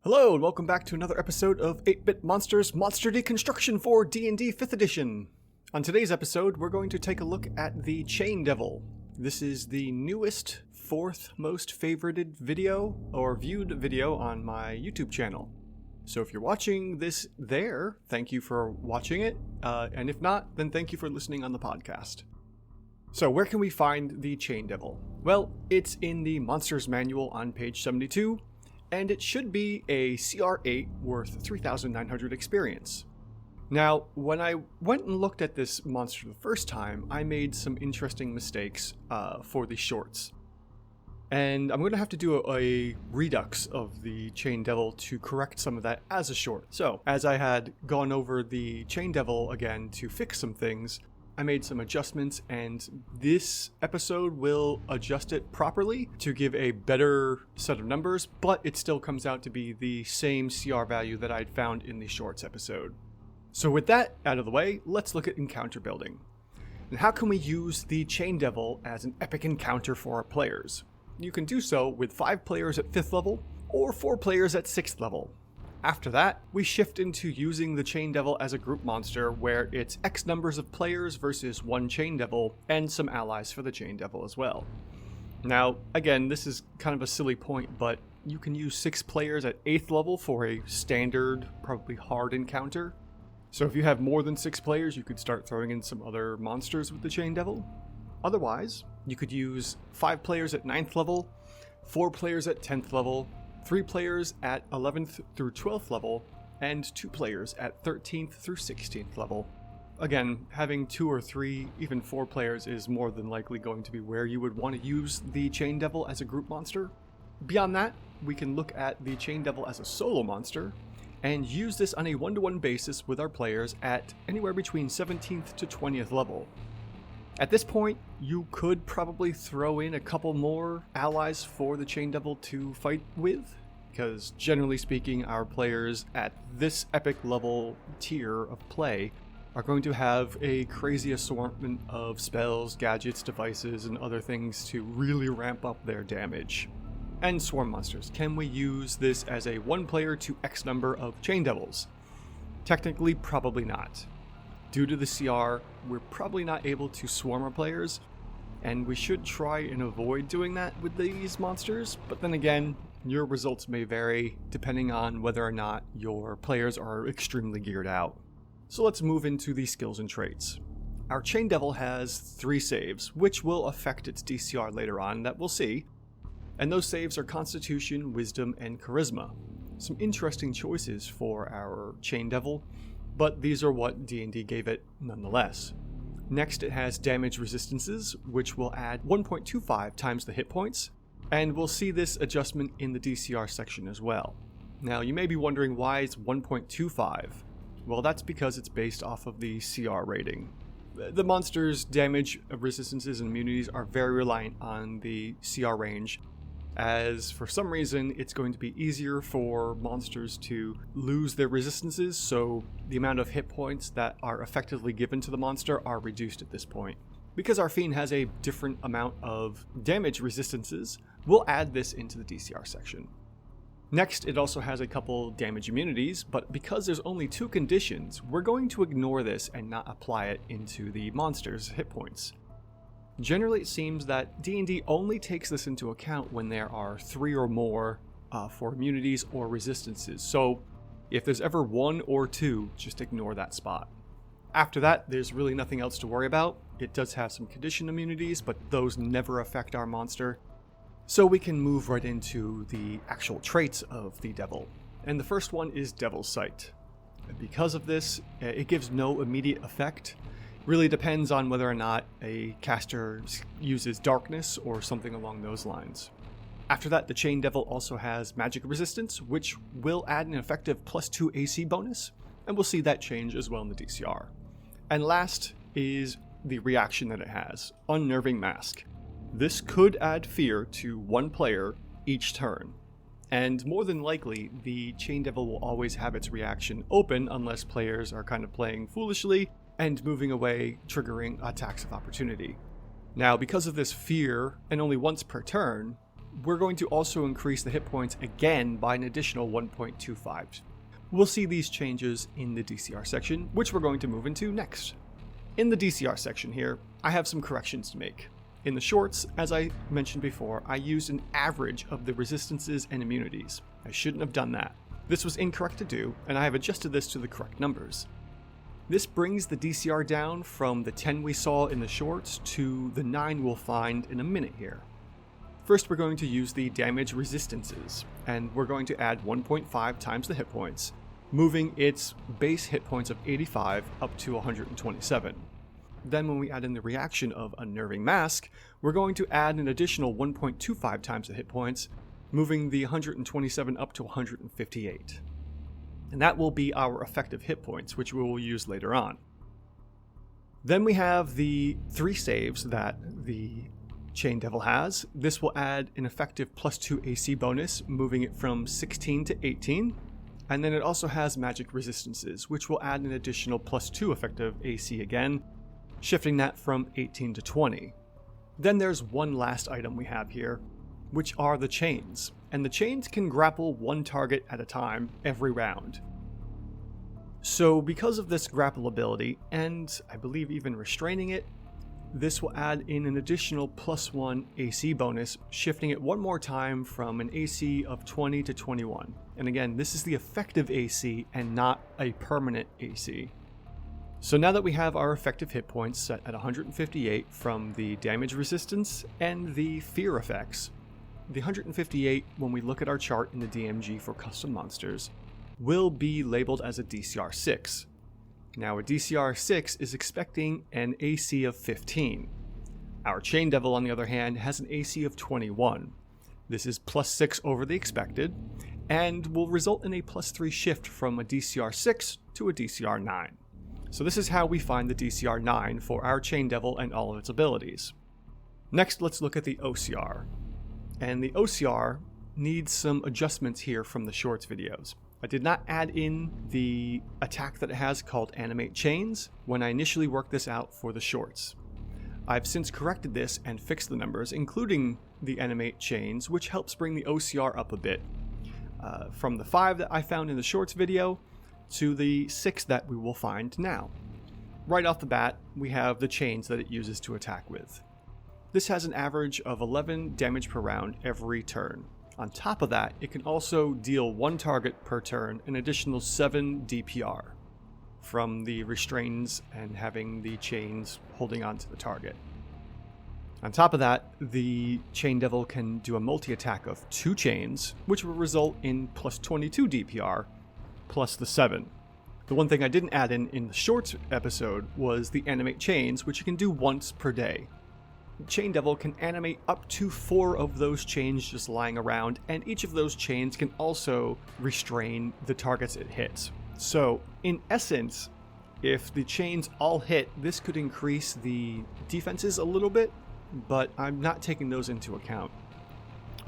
Hello and welcome back to another episode of 8-Bit Monsters Monster Deconstruction for D&D 5th Edition. On today's episode, we're going to take a look at the Chain Devil. This is the newest, fourth most favorited video, or viewed video on my YouTube channel. So if you're watching this there, thank you for watching it, and if not, then thank you for listening on the podcast. So where can we find the Chain Devil? Well, it's in the Monsters Manual on page 72, and it should be a CR8 worth 3,900 experience. Now, when I went and looked at this monster the first time, I made some interesting mistakes for the shorts. And I'm going to have to do a redux of the Chain Devil to correct some of that as a short. So, as I had gone over the Chain Devil again to fix some things, I made some adjustments, and this episode will adjust it properly to give a better set of numbers, but it still comes out to be the same CR value that I'd found in the shorts episode. So with that out of the way, let's look at encounter building. And how can we use the Chain Devil as an epic encounter for our players? You can do so with 5 players at 5th level, or 4 players at 6th level. After that, we shift into using the Chain Devil as a group monster where it's X numbers of players versus 1 Chain Devil and some allies for the Chain Devil as well. Now, again, this is kind of a silly point, but you can use 6 players at 8th level for a standard, probably hard encounter. So if you have more than 6 players, you could start throwing in some other monsters with the Chain Devil. Otherwise, you could use 5 players at 9th level, 4 players at 10th level, 3 players at 11th through 12th level, and 2 players at 13th through 16th level. Again, having 2 or 3, even 4 players is more than likely going to be where you would want to use the Chain Devil as a group monster. Beyond that, we can look at the Chain Devil as a solo monster, and use this on a 1-to-1 basis with our players at anywhere between 17th to 20th level. At this point, you could probably throw in a couple more allies for the Chain Devil to fight with, because generally speaking, our players at this epic level tier of play are going to have a crazy assortment of spells, gadgets, devices, and other things to really ramp up their damage. And swarm monsters. Can we use this as a 1 player to X number of Chain Devils? Technically, probably not. Due to the CR, we're probably not able to swarm our players, and we should try and avoid doing that with these monsters, but then again, your results may vary depending on whether or not your players are extremely geared out. So let's move into the skills and traits. Our Chain Devil has 3 saves, which will affect its DCR later on, that we'll see, and those saves are Constitution, Wisdom, and Charisma. Some interesting choices for our Chain Devil, but these are what D&D gave it nonetheless. Next, it has damage resistances, which will add 1.25 times the hit points, and we'll see this adjustment in the DCR section as well. Now, you may be wondering why it's 1.25. Well, that's because it's based off of the CR rating. The monster's damage resistances and immunities are very reliant on the CR range, as for some reason it's going to be easier for monsters to lose their resistances, so the amount of hit points that are effectively given to the monster are reduced at this point. Because our fiend has a different amount of damage resistances, we'll add this into the DCR section. Next, it also has a couple damage immunities, but because there's only 2 conditions, we're going to ignore this and not apply it into the monster's hit points. Generally, it seems that D&D only takes this into account when there are 3 or more for immunities or resistances, so if there's ever 1 or 2, just ignore that spot. After that, there's really nothing else to worry about. It does have some condition immunities, but those never affect our monster. So we can move right into the actual traits of the Devil. And the first one is Devil's Sight. Because of this, it gives no immediate effect. Really depends on whether or not a caster uses darkness or something along those lines. After that, the Chain Devil also has magic resistance, which will add an effective +2 AC bonus, and we'll see that change as well in the DCR. And last is the reaction that it has, Unnerving Mask. This could add fear to 1 player each turn, and more than likely, the Chain Devil will always have its reaction open unless players are kind of playing foolishly and moving away, triggering attacks of opportunity. Now, because of this fear, and only once per turn, we're going to also increase the hit points again by an additional 1.25. We'll see these changes in the DCR section, which we're going to move into next. In the DCR section here, I have some corrections to make. In the shorts, as I mentioned before, I used an average of the resistances and immunities. I shouldn't have done that. This was incorrect to do, and I have adjusted this to the correct numbers. This brings the DCR down from the 10 we saw in the shorts to the 9 we'll find in a minute here. First, we're going to use the damage resistances, and we're going to add 1.5 times the hit points, moving its base hit points of 85 up to 127. Then when we add in the reaction of Unnerving Mask, we're going to add an additional 1.25 times the hit points, moving the 127 up to 158. And that will be our effective hit points, which we will use later on. Then we have the 3 saves that the Chain Devil has. This will add an effective +2 AC bonus, moving it from 16 to 18. And then it also has magic resistances, which will add an additional +2 effective AC again, shifting that from 18 to 20. Then there's one last item we have here, which are the chains. And the chains can grapple one target at a time every round. So because of this grapple ability, and I believe even restraining it, this will add in an additional +1 AC bonus, shifting it one more time from an AC of 20 to 21. And again, this is the effective AC and not a permanent AC. So now that we have our effective hit points set at 158 from the damage resistance and the fear effects, the 158, when we look at our chart in the DMG for custom monsters, will be labeled as a DCR 6. Now a DCR 6 is expecting an AC of 15. Our Chain Devil, on the other hand, has an AC of 21. This is +6 over the expected, and will result in a +3 shift from a DCR 6 to a DCR 9. So this is how we find the DCR 9 for our Chain Devil and all of its abilities. Next, let's look at the OCR. And the OCR needs some adjustments here from the shorts videos. I did not add in the attack that it has called Animate Chains when I initially worked this out for the shorts. I've since corrected this and fixed the numbers, including the Animate Chains, which helps bring the OCR up a bit. From the 5 that I found in the shorts video to the 6 that we will find now. Right off the bat, we have the chains that it uses to attack with. This has an average of 11 damage per round every turn. On top of that, it can also deal 1 target per turn, an additional 7 DPR from the restraints and having the chains holding on to the target. On top of that, the Chain Devil can do a multi-attack of 2 chains, which will result in +22 DPR, plus the 7. The one thing I didn't add in the shorts episode was the Animate Chains, which you can do once per day. Chain Devil can animate up to 4 of those chains just lying around, and each of those chains can also restrain the targets it hits. So, in essence, if the chains all hit, this could increase the defenses a little bit, but I'm not taking those into account.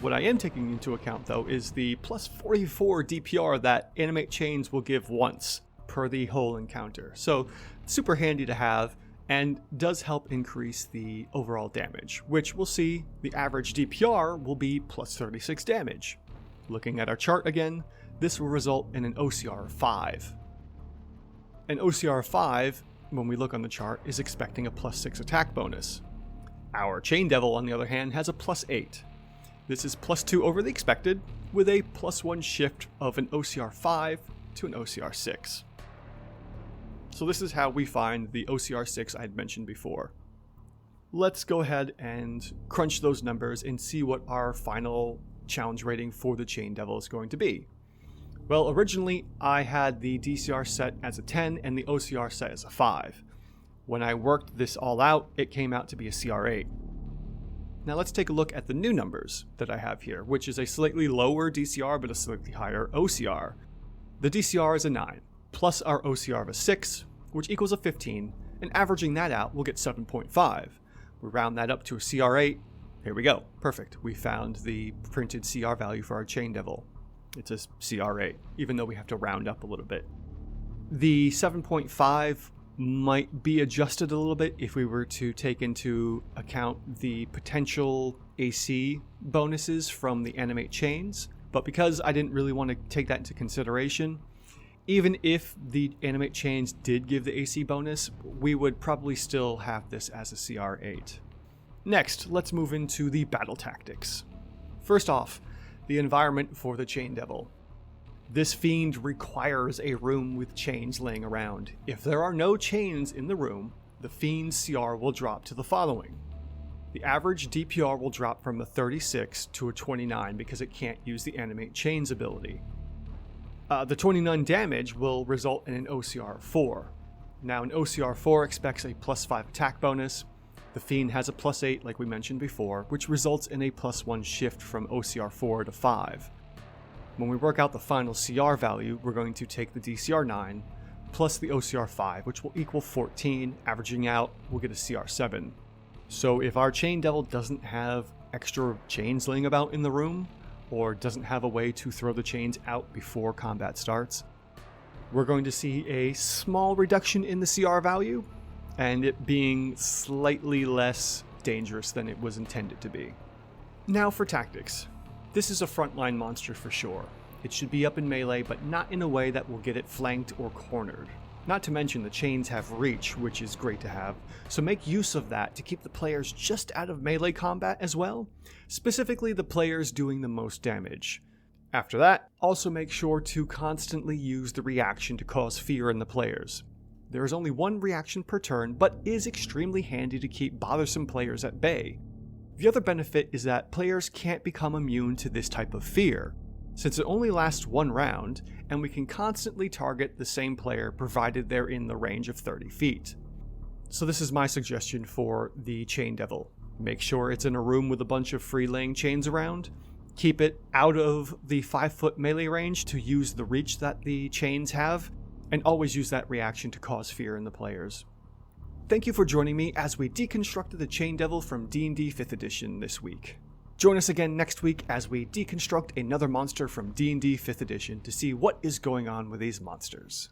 What I am taking into account, though, is the +44 DPR that Animate Chains will give once per the whole encounter. So, super handy to have, and does help increase the overall damage, which we'll see the average DPR will be +36 damage. Looking at our chart again, this will result in an OCR of 5. An OCR of 5, when we look on the chart, is expecting a +6 attack bonus. Our Chain Devil, on the other hand, has a +8. This is +2 over the expected, with a +1 shift of an OCR 5 to an OCR 6. So this is how we find the OCR 6 I had mentioned before. Let's go ahead and crunch those numbers and see what our final challenge rating for the Chain Devil is going to be. Well, originally I had the DCR set as a 10 and the OCR set as a 5. When I worked this all out, it came out to be a CR 8. Now let's take a look at the new numbers that I have here, which is a slightly lower DCR but a slightly higher OCR. The DCR is a 9, plus our OCR of a 6, which equals a 15, and averaging that out, we'll get 7.5. We round that up to a CR 8. Here we go. Perfect. We found the printed CR value for our Chain Devil. It's a CR 8, even though we have to round up a little bit. The 7.5 might be adjusted a little bit if we were to take into account the potential AC bonuses from the animate chains, but because I didn't really want to take that into consideration, even if the animate chains did give the AC bonus, we would probably still have this as a CR8. Next, let's move into the battle tactics. First off, the environment for the Chain Devil. This fiend requires a room with chains laying around. If there are no chains in the room, the fiend's CR will drop to the following. The average DPR will drop from a 36 to a 29 because it can't use the animate chains ability. The 29 damage will result in an OCR 4. Now an OCR 4 expects a +5 attack bonus. The fiend has a +8 like we mentioned before, which results in a +1 shift from OCR 4 to 5. When we work out the final CR value, we're going to take the DCR 9 plus the OCR 5, which will equal 14, averaging out, we'll get a CR 7. So if our Chain Devil doesn't have extra chains laying about in the room, or doesn't have a way to throw the chains out before combat starts, we're going to see a small reduction in the CR value, and it being slightly less dangerous than it was intended to be. Now for tactics. This is a frontline monster for sure. It should be up in melee, but not in a way that will get it flanked or cornered. Not to mention the chains have reach, which is great to have, so make use of that to keep the players just out of melee combat as well, specifically the players doing the most damage. After that, also make sure to constantly use the reaction to cause fear in the players. There is only one reaction per turn, but is extremely handy to keep bothersome players at bay. The other benefit is that players can't become immune to this type of fear, since it only lasts one round, and we can constantly target the same player provided they're in the range of 30 feet. So this is my suggestion for the Chain Devil. Make sure it's in a room with a bunch of free laying chains around, keep it out of the 5-foot melee range to use the reach that the chains have, and always use that reaction to cause fear in the players. Thank you for joining me as we deconstructed the Chain Devil from D&D 5th edition this week. Join us again next week as we deconstruct another monster from D&D 5th edition to see what is going on with these monsters.